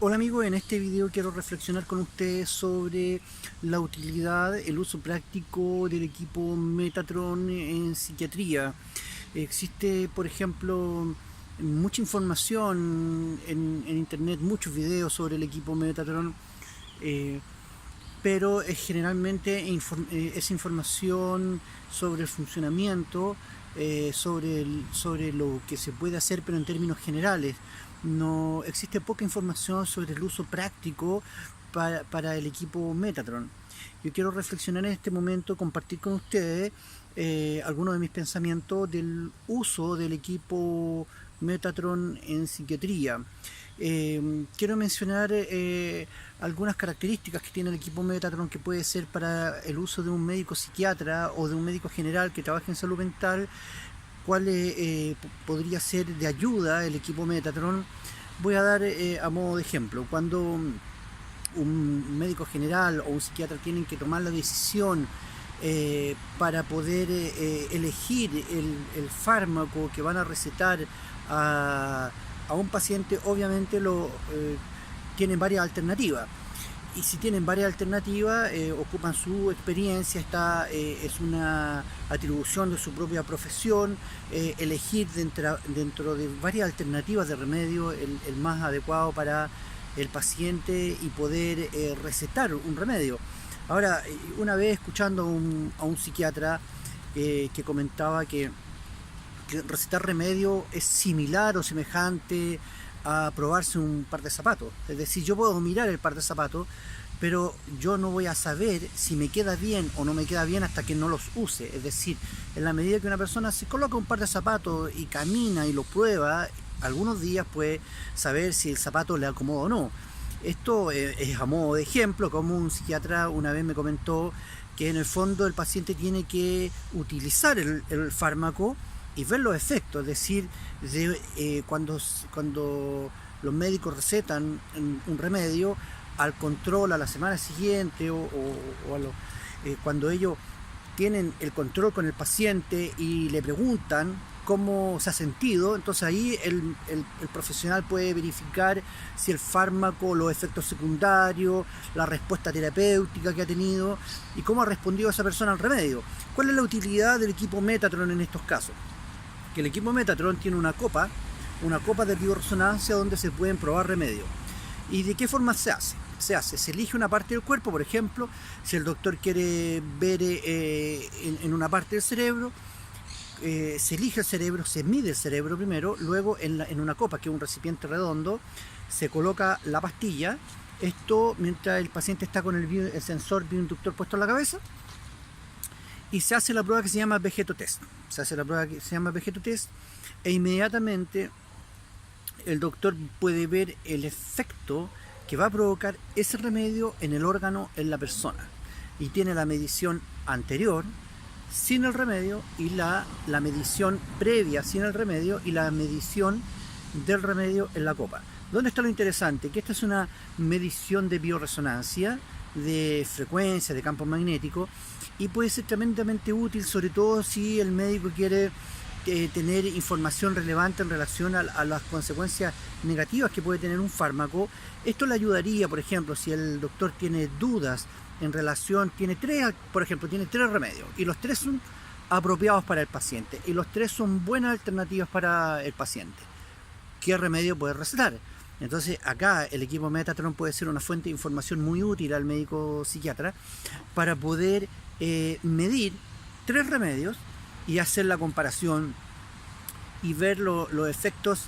Hola amigos, en este video quiero reflexionar con ustedes sobre la utilidad, el uso práctico del equipo Metatron en psiquiatría. Existe, por ejemplo, mucha información en internet, muchos videos sobre el equipo Metatron, pero generalmente es información sobre el funcionamiento, sobre lo que se puede hacer, pero en términos generales. No existe poca información sobre el uso práctico para el equipo Metatron. Yo quiero reflexionar en este momento, compartir con ustedes algunos de mis pensamientos del uso del equipo Metatron en psiquiatría. Quiero mencionar algunas características que tiene el equipo Metatron que puede ser para el uso de un médico psiquiatra o de un médico general que trabaje en salud mental. ¿Cuál podría ser de ayuda el equipo Metatron? Voy a dar a modo de ejemplo. Cuando un médico general o un psiquiatra tienen que tomar la decisión para poder elegir el fármaco que van a recetar a un paciente, obviamente tienen varias alternativas. Y si tienen varias alternativas, ocupan su experiencia, es una atribución de su propia profesión, elegir dentro de varias alternativas de remedio el más adecuado para el paciente y poder recetar un remedio. Ahora, una vez escuchando a un psiquiatra que comentaba que recetar remedio es similar o semejante a probarse un par de zapatos. Es decir, yo puedo mirar el par de zapatos, pero yo no voy a saber si me queda bien o no me queda bien hasta que no los use. Es decir, en la medida que una persona se coloca un par de zapatos y camina y lo prueba, algunos días puede saber si el zapato le acomoda o no. Esto es a modo de ejemplo, como un psiquiatra una vez me comentó que en el fondo el paciente tiene que utilizar el fármaco y ver los efectos, es decir, cuando los médicos recetan un remedio, al control a la semana siguiente cuando ellos tienen el control con el paciente y le preguntan cómo se ha sentido, entonces ahí el profesional puede verificar si el fármaco, los efectos secundarios, la respuesta terapéutica que ha tenido y cómo ha respondido esa persona al remedio. ¿Cuál es la utilidad del equipo Metatron en estos casos? Que el equipo Metatron tiene una copa de bioresonancia donde se pueden probar remedios. ¿Y de qué forma se hace? Se elige una parte del cuerpo, por ejemplo, si el doctor quiere ver en una parte del cerebro, se elige el cerebro, se mide el cerebro primero, luego en una copa, que es un recipiente redondo, se coloca la pastilla, esto mientras el paciente está con el sensor bioinductor puesto en la cabeza, y se hace la prueba que se llama vegetotest. E inmediatamente el doctor puede ver el efecto que va a provocar ese remedio en el órgano, en la persona. Y tiene la medición anterior, sin el remedio, y la medición previa, sin el remedio, y la medición del remedio en la copa. ¿Dónde está lo interesante? Que esta es una medición de bioresonancia, de frecuencia, de campo magnético, y puede ser tremendamente útil, sobre todo si el médico quiere tener información relevante en relación a las consecuencias negativas que puede tener un fármaco. Esto le ayudaría, por ejemplo, si el doctor tiene dudas en relación, tiene tres remedios y los tres son apropiados para el paciente y los tres son buenas alternativas para el paciente. ¿Qué remedio puede recetar? Entonces acá el equipo Metatron puede ser una fuente de información muy útil al médico psiquiatra para poder medir tres remedios y hacer la comparación y ver los efectos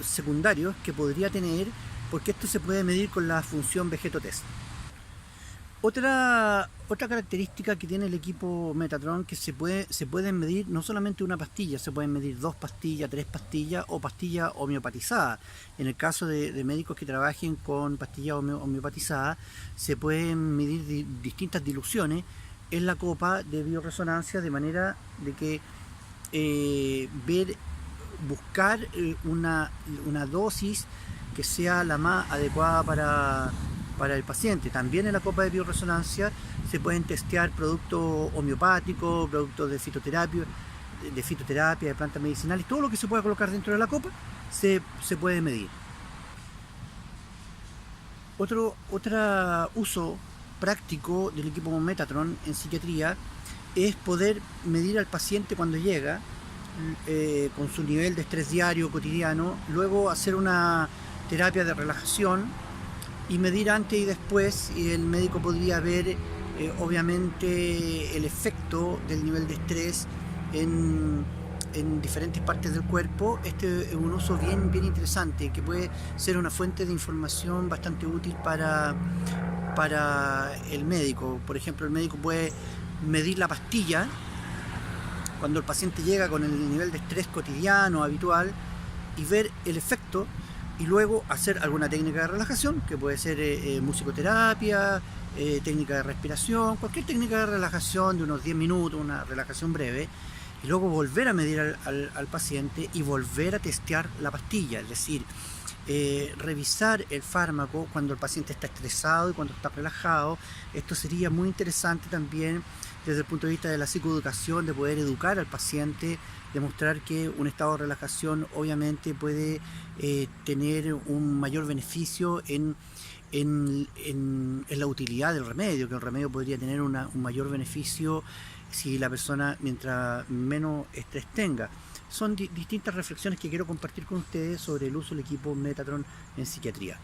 secundarios que podría tener, porque esto se puede medir con la función vegetotest. Otra característica que tiene el equipo Metatron, que se pueden medir no solamente una pastilla, se pueden medir 2 pastillas, 3 pastillas o pastillas homeopatizadas. En el caso de médicos que trabajen con pastillas homeopatizadas, se pueden medir distintas diluciones en la copa de bioresonancia, de manera de que buscar una dosis que sea la más adecuada para el paciente. También en la copa de bioresonancia se pueden testear productos homeopáticos, productos de fitoterapia, de plantas medicinales, todo lo que se pueda colocar dentro de la copa se puede medir. Otro uso práctico del equipo Metatron en psiquiatría es poder medir al paciente cuando llega con su nivel de estrés diario cotidiano, luego hacer una terapia de relajación y medir antes y después, y el médico podría ver obviamente el efecto del nivel de estrés en diferentes partes del cuerpo. Este es un uso bien interesante que puede ser una fuente de información bastante útil para el médico. Por ejemplo, el médico puede medir la pastilla cuando el paciente llega con el nivel de estrés cotidiano habitual y ver el efecto, y luego hacer alguna técnica de relajación, que puede ser musicoterapia, técnica de respiración, cualquier técnica de relajación de unos 10 minutos, una relajación breve, y luego volver a medir al paciente y volver a testear la pastilla, es decir, revisar el fármaco cuando el paciente está estresado y cuando está relajado. Esto sería muy interesante también desde el punto de vista de la psicoeducación, de poder educar al paciente, demostrar que un estado de relajación obviamente puede tener un mayor beneficio en la utilidad del remedio, que el remedio podría tener un mayor beneficio si la persona mientras menos estrés tenga. Son distintas reflexiones que quiero compartir con ustedes sobre el uso del equipo Metatron en psiquiatría.